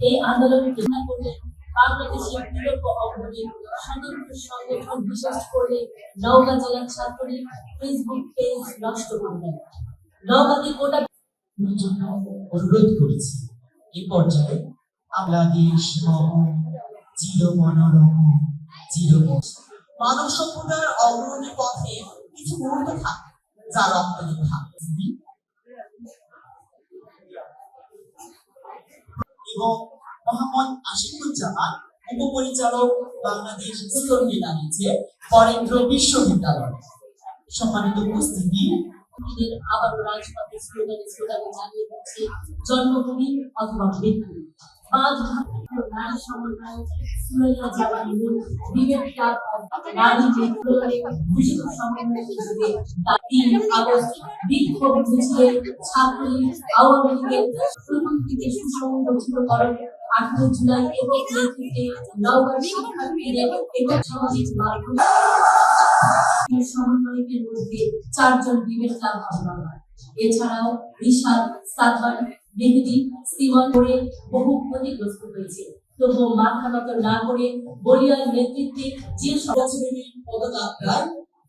এই আন্দোলনে ঘোষণা করলেন বাংলাদেশের বিকল্প অঙ্গনের স্বতন্ত্র সংগঠন, বিশেষ করে নওগাঁ জেলা ছাত্রলীগ ফেসবুক পেজ নষ্ট করলেন। নওগাঁতে কোটা জন্য অনুরোধ করেছি। এই পর্যায়ে বাংলাদেশ চির মনোরম চির মানব সভ্যতার অগ্রণী পথে কিছু মুহূর্ত থাকে যা রক্ত লেখা এবং মোহাম্মদ আশিকুজ্জামান উপপরিচালক, বাংলাদেশ স্তরকে দাঁড়িয়েছে বরেন্দ্র বিশ্ববিদ্যালয়। সম্মানিত উপস্থিতি, আবারও রাজপথে স্লোগানে জানিয়ে দিচ্ছে জন্মভূমি অথবা মৃত্যু। পাঁচ নারী সমন্বয় সুরাইয়া জামান বিবেক ক্লাব নারী বিপ্লবে বিশেষ সমন্বয় হিসেবে 3 আগস্ট বিক্ষোভ মিছিলে ছাত্রলীগ আওয়ামী লীগের প্রথম থেকে সুসংগঠিতকরণ 18 জুলাই একক নেতৃত্বে নওগাঁর শিক্ষার্থীদের একক সামাজিক মাধ্যম সমন্বয়কের মধ্যে 4 জন বিবেক ক্লাব মেম্বার, এছাড়াও রিশাদ, সাদমান, মেহেদি, সিমন করে বহু ক্ষতিগ্রস্ত হয়েছে। তবুও মাথা নত না করে বলিয়ার নেতৃত্বে যে পদযাত্রায়